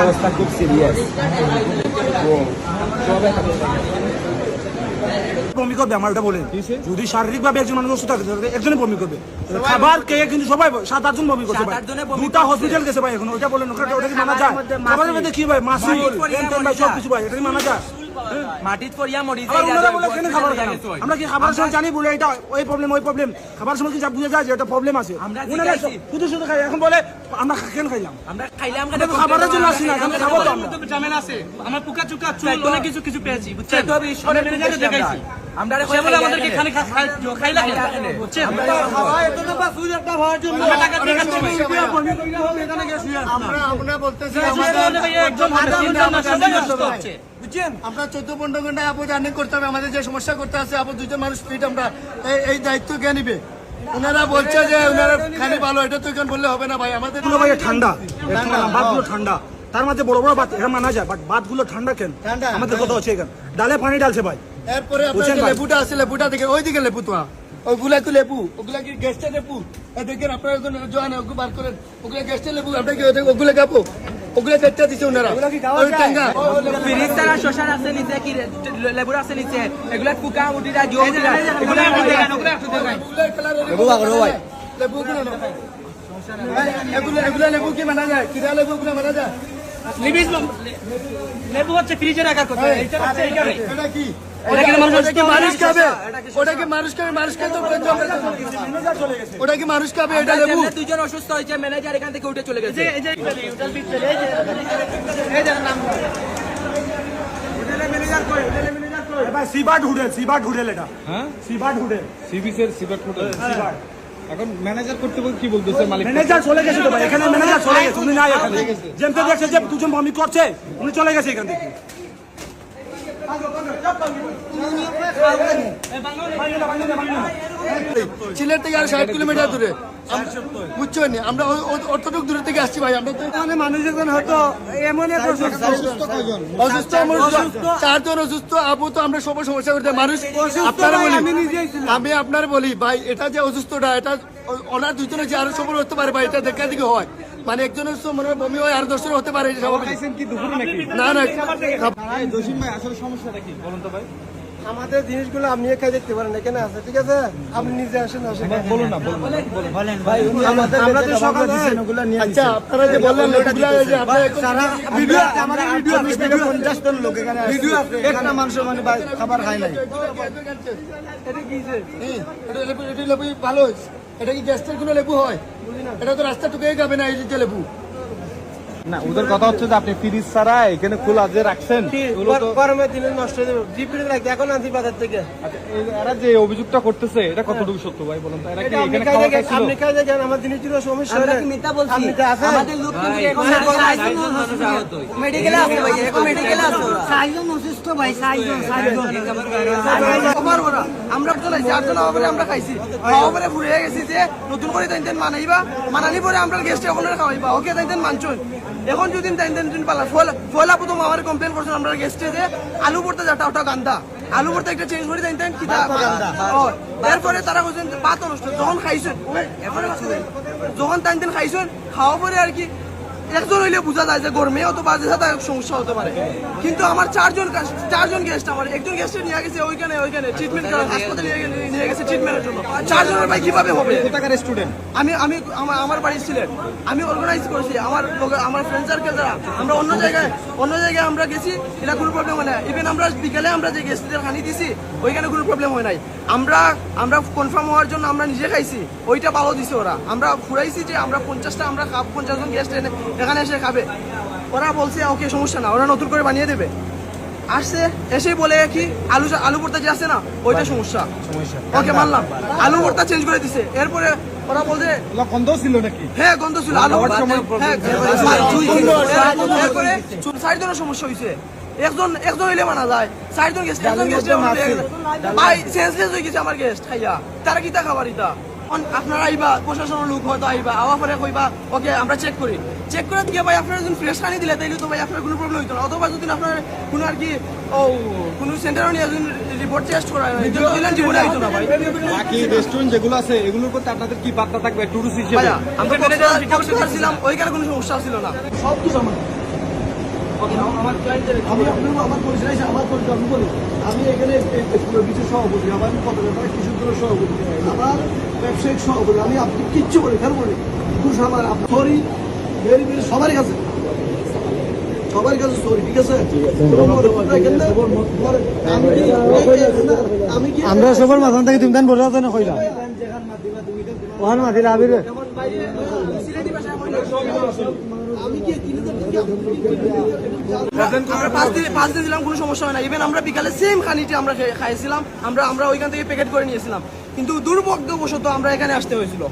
অবস্থা খুব সিরিয়াস। বমি করবে আমার ওটা বলেন, যদি শারীরিক ভাবে একজন মানুষ অসুস্থ থাকে একজনে বমি করবে। খাবার খেয়ে কিন্তু সবাই 7-8 জন বমি করছে ভাই, দুটা হসপিটাল গেছে ভাই। এখন ওটা বলেন, ওটা কি মানা যায়? খাবারের মধ্যে কি ভাই, মাসি ভাই সব কিছু ভাই, এটা কি মানা যায়? আমরা কি খাবার সময় জানি বলে এটা ওই প্রবলেম ওই প্রবলেম, খাবার সময় কি যা বুঝে যায় যে এটা প্রবলেম আছে, শুধু শুধু খাই। এখন বলে আমরা কেন খাইলাম? খাবারের জন্য আসি না, খাবো তো আমরা। ঝামেলা আছে, আমার পুকা চুকা চুল অনেক কিছু কিছু পেয়েছি, বুঝছেন? দেখাইছি আমরা আমাদেরকে খালি খাইলা বুঝছেন? আমরা বলতেছি আমরা 14-15 ঘন্টায় আপু জার্নি করতে হবে, আমাদের যে সমস্যা করতে আছে আপু 2জন মানুষ ফিট, আমরা এই দায়িত্ব কে নিবে? ওনারা বলছে যে ওনারা খালি ভালো, এটা তো কেন বললে হবে না ভাই। আমাদের ভাই ঠান্ডা, ভাতগুলো ঠান্ডা, তার মাঝে বড় বড় ভাত এটা মানা যায়, বাট ভাতগুলো ঠান্ডা কেন? আমাদের কথা হচ্ছে এখানে ডালে পানি ডালছে ভাই। এরপরে আপনার লেবুটা আছে, লেবুটা দেখে ওইদিকে লেবু তো ওগুলা কি লেবু, ওগুলা কি গ্যাসটা লেবু? দেখেন আপনারা জোয়ান ওগুলো বার করেন, ওগুলা গ্যাসটা লেবু, আপনার কি ওগুলা খাবো? ওগুলা চারটা দিচ্ছে ওনারা। ফ্রিজ তারা শশার আছে নিচে, কি লেবুর আছে নিচে, এগুলা কুকা উঠিরা জো উঠিরা এগুলা এগুলা লেবু কি মানা যায়? কিরা লেবু গুলো মানা যায়? লেবু হচ্ছে ফ্রিজে রাখার কথা, এটা হচ্ছে এইখানে। এটা কি মানুষ খাবে? ওটা কি মানুষ খাবে? মানুষ খাবে তো ওটা কি মানুষ খাবে? এটা লেবু। দুজন অসুস্থ হয়েছে, ম্যানেজার এখান থেকে উঠে চলে গেছে। সিবার্ড হোটেল এটা, হ্যাঁ সিবার্ড হোটেল, সিবার্ড হোটেল। এখন ম্যানেজার করতে বলতে কি বলতেছে মালিক? ম্যানেজার চলে গেছে তো ভাই, এখানে ম্যানেজার চলে গেছে, উনি নাই এখানে। যেমতে দেখছে যে 2জন বমি করছে, উনি চলে গেছে এখান থেকে। সিলেট থেকে আর 60 কিলোমিটার দূরে, বুঝছেন? আমরা অতটুকু দূরে থেকে আসছি ভাই। আমরা তো মানুষ এখন হয়তো এমন অসুস্থ, 4জন অসুস্থ আপু, তো আমরা সবার সমস্যা করতে মানুষ। আপনারা বলি, আমি আপনার বলি ভাই, এটা যে অসুস্থটা এটা ওনার 2জনের যে আরো সবর হতে পারে ভাই, এটা দেখা দিকে হয়, মানে একজনের মনে হয় বমি হয় আর 10 জনের হতে পারে। না না জসিম ভাই আসলে সমস্যাটা কি বলুন তো ভাই? আমাদের জিনিসগুলো আপনি একা দেখতে পারেন, এখানে আছে, ঠিক আছে? আপনি নিজে আসেন, বলুন না বলেন ভাই। আমরা তো সকালে দিছেন ওগুলা নিয়ে। আচ্ছা আপনারা যে বললেন ওগুলা যে আপনারা ভিডিও, আমাদের ভিডিও 50 জন লোক এখানে ভিডিও, একটা মানুষ মানে খাবার খায় নাই। এটা কি যে এটা লেবু ভালো হইছে? এটা কি গ্যাসের কোনো লেবু হয়? এটা তো রাস্তা টুকেই যাবে না, এই যে লেবু না। ওদের কথা হচ্ছে যে আপনি ফ্রিজ ছাড়া এখানে খোলা যে রাখছেন, গরমের দিনে নষ্ট হয়ে যাবে, ডিপ ফ্রিজ রাখতে এখন আনছি বাজার থেকে। আচ্ছা এরা যে অভিযোগটা করতেছে এটা কতটুকু সত্য ভাই বলুন তো? এরা কি এখানে খাওয়া খাইছিল? আপনি খাই দেখেন আমার জিনিসগুলো সমস্যা হলে আমরা কি মিথ্যা বলছি? আমাদের লোক কিন্তু এখন মেডিকেলে আছে ভাই, এখন মেডিকেলে আছে। সাইজন অসুস্থ ভাই, সাইজন আমরা চলে 4জন হবে, আমরা খাইছি, খাওয়া পরে ঘুরে গেছি যে নতুন করে তাইতেন মানানি পরে আমরা গেস্টে ওখানে খাওয়াইবা, ওকে তাইতেন মানছুন। এখন যদি তাইতেন পালা ফয়লা প্রথম আমার কমপ্লেন করছেন আমরা গেস্টে যে আলু ভর্তা যাটা ওটা গান্দা, আলু ভর্তা একটা চেঞ্জ করে তাইতেন কি এরপরে তারা বলছেন পাত অনুষ্ঠান যখন খাইছেন, যখন তাইতেন খাইছেন খাওয়া পরে আর কি একজন হইলে বোঝা যায় যে গরমে অত বাজে সাথে সমস্যা হতে পারে। কিন্তু আমার 4জন গেস্ট, আমার একজন গেস্টে নিয়ে গেছে ওইখানে ট্রিটমেন্ট হাসপাতালে নিয়ে গেছে ট্রিটমেন্টের জন্য। 4জনের ভাই কিভাবে হবে? স্টুডেন্ট আমি আমার বাড়ি ছিলেন, আমি অর্গানাইজ করেছি, আমার ফ্রেন্ড সার্কেল দ্বারা আমরা অন্য জায়গায় আমরা গেছি, এটা কোনো প্রবলেম হয় না। ইভেন আমরা বিকেলে আমরা যে গেস্টদের খানি দিছি ওইখানে কোনো প্রবলেম হয় নাই। আমরা কনফার্ম হওয়ার জন্য আমরা নিজে খাইছি, ওইটা ভালো দিছে ওরা। আমরা ঘুরাইছি যে আমরা 50টা আমরা 50 জন গেস্ট এখানে এসে খাবে, ওরা বলছে ওকে সমস্যা না, ওরা নতুন করে বানিয়ে দেবে। আসছে এসেই বলে কি আলু ভর্তা যে আছে না ওইটা সমস্যা, ওকে মানলাম, আলু ভর্তা চেঞ্জ করে দিছে। এরপরে ওরা বলছে গন্ধ ছিল নাকি? হ্যাঁ গন্ধ ছিল আলু ভর্তা, হ্যাঁ। এরপরে 4জনের সমস্যা হয়েছে, একজন হইলে মানা যায়, 4জন গেস্ট, একজন গেস্ট ভাই সেন্সলেস হয়ে গেছে আমার গেস্ট খাইয়া, তারা কিতা খাবার ইতা আপনারা আইবা প্রশাসনের লোক হয়তো আইবা আওয়া পরে কইবা ওকে আমরা চেক করি চেক করে দিয়ে ভাই আপনারা যদি ফ্রেশ পানি দিলে তাইলে তো ভাই আপনার কোনো প্রবলেম হইতো না অথবা যদি আপনার কোনো আর কি কোনো সেন্টারে নিয়ে যদি রিপোর্ট টেস্ট করা হয় দিলেন জীবনে আইতো না ভাই বাকি রেস্টুরেন্ট যেগুলো আছে এগুলোর প্রতি আপনাদের কি বার্তা থাকবে টুরিস্ট হিসেবে? ভাইয়া আমরা কক্সবাজার ছিলাম ওইখানে কোনো সমস্যা ছিল না সব কিছু আমার আমি আমার পরিচয় আছে আমার পরিচয় আমি বলি আমি এখানে কিছু সভাপতি আমার পত্রকার কৃষক দলের সভাপতি আমার ব্যবসায়িক সভাপতি আমি আপনি কিচ্ছু বলি খেয়াল করি খুশ আমার সরি ভেরি ভেরি সবার কাছে সরি ঠিক আছে আমি কি আমরা সবার মাথান থেকে তুমি বলে আছে না কইলা ওখানে মাতিলা আবিরে আমি কি আমরা 5 দিন দিলাম কোনো সমস্যা হয় না ইভেন আমরা বিকালে সেম খানিটি আমরা খাইছিলাম আমরা ওইখান থেকে প্যাকেট করে নিয়েছিলাম কিন্তু দুর্ভাগ্যবশত আমরা এখানে আসতে হয়েছিল